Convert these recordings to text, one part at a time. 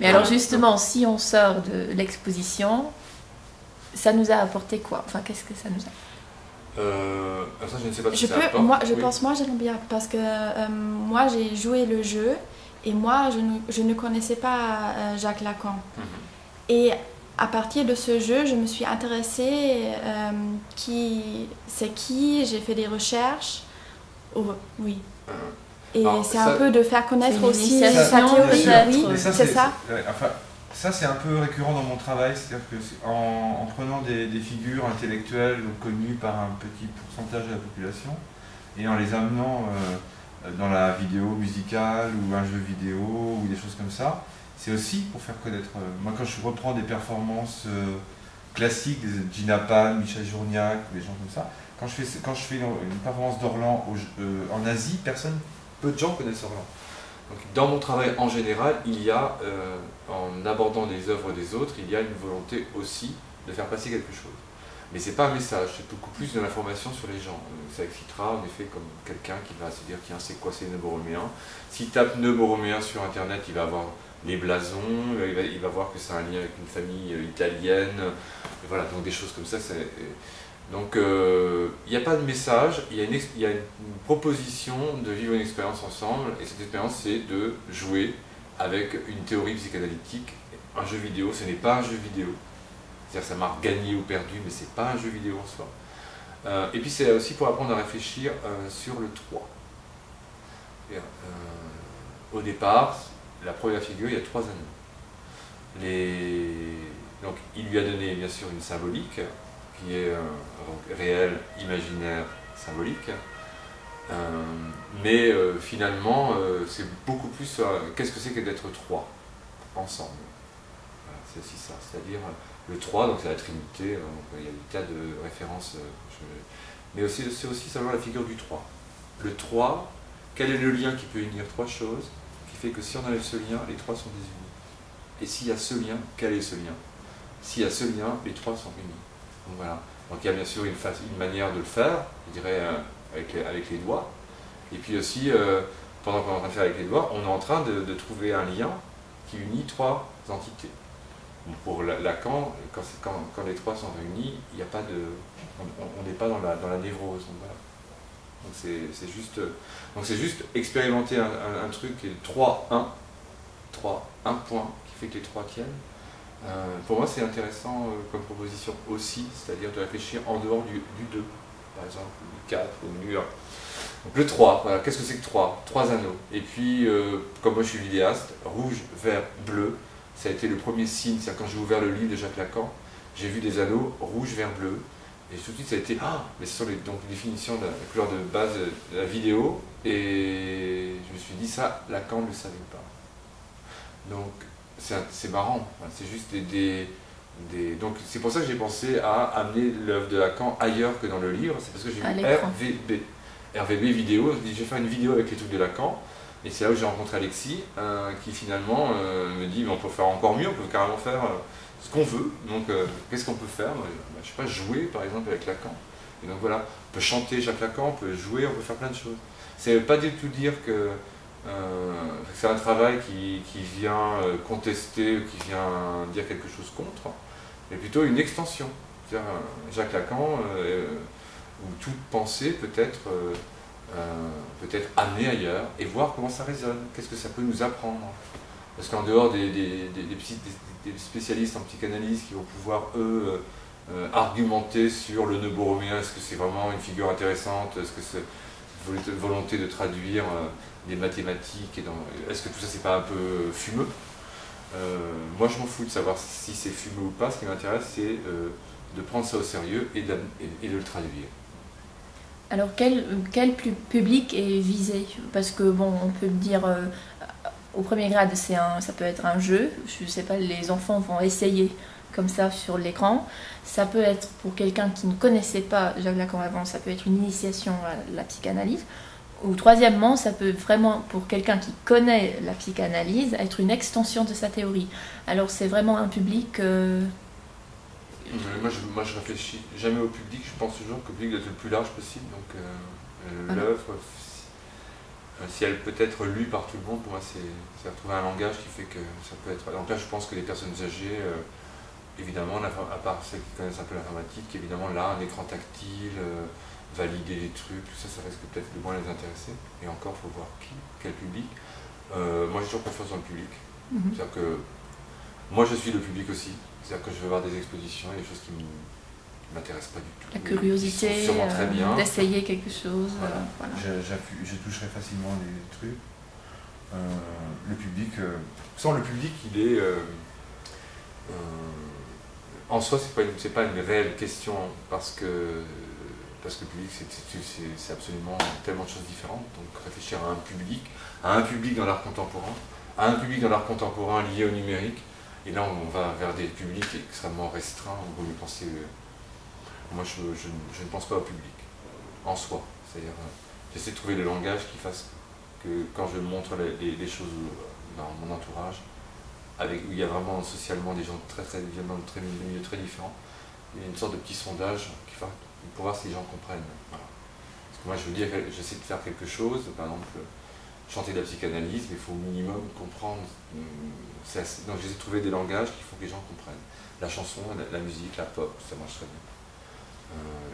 Mais alors justement, si on sort de l'exposition, ça nous a apporté quoi? Enfin, qu'est-ce que ça nous a? Ça, je ne sais pas si ça apporte. Je pense, moi, j'aime bien parce que moi, j'ai joué le jeu et moi, je ne connaissais pas Jacques Lacan. Et à partir de ce jeu, je me suis intéressée c'est qui, j'ai fait des recherches. Oui. Et c'est un peu de faire connaître aussi sa théorie. Oui, c'est ça. Enfin, ça, c'est un peu récurrent dans mon travail, c'est-à-dire que en prenant des figures intellectuelles donc, connues par un petit pourcentage de la population et en les amenant dans la vidéo musicale ou un jeu vidéo ou des choses comme ça, c'est aussi pour faire connaître. Moi, quand je reprends des performances classiques, des Gina Pan, Michel Journiac, des gens comme ça, quand je fais une performance d'Orlan en Asie, peu de gens connaissent Orlan. Donc, dans mon travail en général, il y a, en abordant les œuvres des autres, il y a une volonté aussi de faire passer quelque chose. Mais c'est pas un message, c'est beaucoup plus de l'information sur les gens. Ça excitera en effet comme quelqu'un qui va se dire tiens, c'est quoi ces nœuds borroméens. S'il tape nœuds borroméens sur internet, il va avoir les blasons, il va voir que c'est un lien avec une famille italienne, et voilà, donc des choses comme ça. Donc il n'y a pas de message, il y a une proposition de vivre une expérience ensemble, et cette expérience c'est de jouer avec une théorie psychanalytique. Un jeu vidéo, ce n'est pas un jeu vidéo, c'est-à-dire ça marque gagné ou perdu, mais ce n'est pas un jeu vidéo en soi. Et puis c'est aussi pour apprendre à réfléchir sur le 3. Au départ, la première figure, il y a 3 anneaux. Donc il lui a donné bien sûr une symbolique, qui est donc réel, imaginaire, symbolique. Mais finalement, c'est beaucoup plus qu'est-ce que c'est que d'être 3 ensemble. Voilà, c'est aussi ça, c'est-à-dire le 3, donc c'est la Trinité, donc, il y a des tas de références, mais c'est aussi savoir la figure du 3. Le 3, quel est le lien qui peut unir 3 choses, qui fait que si on enlève ce lien, les 3 sont désunis. Et s'il y a ce lien, quel est ce lien? S'il y a ce lien, les 3 sont unis. Donc voilà. Donc il y a bien sûr une manière de le faire, je dirais avec les doigts. Et puis aussi, pendant qu'on est en train de faire avec les doigts, on est en train de trouver un lien qui unit 3 entités. Donc pour Lacan, quand les 3 sont réunis, il n'y a pas de, on n'est pas dans la névrose. Donc voilà. Donc c'est juste expérimenter un truc qui est 3-1, 3-1 point, qui fait que les 3 tiennent. Pour moi, c'est intéressant comme proposition aussi, c'est-à-dire de réfléchir en dehors du 2, par exemple, du 4 ou du 1. Donc le 3, voilà, qu'est-ce que c'est que 3? 3 anneaux. Et puis, comme moi je suis vidéaste, rouge, vert, bleu, ça a été le premier signe, c'est-à-dire quand j'ai ouvert le livre de Jacques Lacan, j'ai vu des anneaux rouge, vert, bleu, et tout de suite ça a été, mais ce sont les définitions de la couleur de base de la vidéo, et je me suis dit ça, Lacan ne le savait pas. Donc, c'est marrant, c'est juste donc c'est pour ça que j'ai pensé à amener l'œuvre de Lacan ailleurs que dans le livre, c'est parce que j'ai vu RVB vidéo, je j'ai fait une vidéo avec les trucs de Lacan, et c'est là où j'ai rencontré Alexis, qui finalement me dit on peut faire encore mieux, on peut carrément faire ce qu'on veut, donc qu'est-ce qu'on peut faire? Je sais pas, jouer par exemple avec Lacan, et donc voilà, on peut chanter Jacques Lacan, on peut jouer, on peut faire plein de choses. Ça ne veut pas du tout dire que c'est un travail qui vient contester, qui vient dire quelque chose contre, mais plutôt une extension. C'est-à-dire Jacques Lacan, où toute pensée peut être amenée ailleurs, et voir comment ça résonne, qu'est-ce que ça peut nous apprendre. Parce qu'en dehors des spécialistes en psychanalyse qui vont pouvoir, eux, argumenter sur le nœud borroméen, est-ce que c'est vraiment une figure intéressante, est-ce que c'est une volonté de traduire des mathématiques, est-ce que tout ça c'est pas un peu fumeux? Moi je m'en fous de savoir si c'est fumeux ou pas, ce qui m'intéresse c'est de prendre ça au sérieux et de le traduire. Alors quel public est visé? Parce que bon, on peut dire au premier grade ça peut être un jeu, je sais pas, les enfants vont essayer comme ça sur l'écran. Ça peut être pour quelqu'un qui ne connaissait pas Jacques Lacan avant, ça peut être une initiation à la psychanalyse. Ou troisièmement, ça peut vraiment, pour quelqu'un qui connaît la psychanalyse, être une extension de sa théorie. Alors c'est vraiment un public... Moi je réfléchis jamais au public, je pense toujours que le public doit être le plus large possible. Donc l'œuvre... si elle peut être lue par tout le monde, pour moi c'est retrouver un langage qui fait que ça peut être... Donc là je pense que les personnes âgées, évidemment, à part celles qui connaissent un peu l'informatique, évidemment là un écran tactile, valider les trucs, tout ça, ça risque peut-être de moins les intéresser. Et encore, il faut voir quel public. Moi j'ai toujours confiance dans le public. C'est-à-dire que moi je suis le public aussi. C'est-à-dire que je vais voir des expositions et des choses qui m'intéressent pas du tout. La curiosité, d'essayer quelque chose. Voilà. Je toucherai facilement les trucs. Le public... Sans le public, il est... en soi, c'est pas une réelle question parce que le public, c'est absolument tellement de choses différentes. Donc réfléchir à un public dans l'art contemporain, à un public dans l'art contemporain lié au numérique, et là on va vers des publics extrêmement restreints. On peut penser... Moi je ne pense pas au public, en soi. C'est-à-dire, j'essaie de trouver le langage qui fasse que quand je montre les choses dans mon entourage, où il y a vraiment socialement des gens viennent dans de milieux très différents, il y a une sorte de petit sondage pour voir si les gens comprennent. Voilà. Parce que moi je veux dire, j'essaie de faire quelque chose, par exemple chanter de la psychanalyse, mais il faut au minimum comprendre. Donc j'essaie de trouver des langages qu'il faut que les gens comprennent. La chanson, la musique, la pop, ça marche très bien.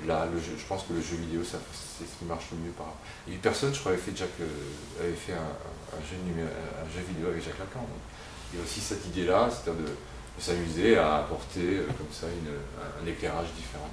Là, je pense que le jeu vidéo, c'est ce qui marche le mieux par rapport. Et personne, je crois, avait fait un jeu vidéo avec Jacques Lacan. Donc, il y a aussi cette idée-là, c'est-à-dire de s'amuser à apporter comme ça un éclairage différent.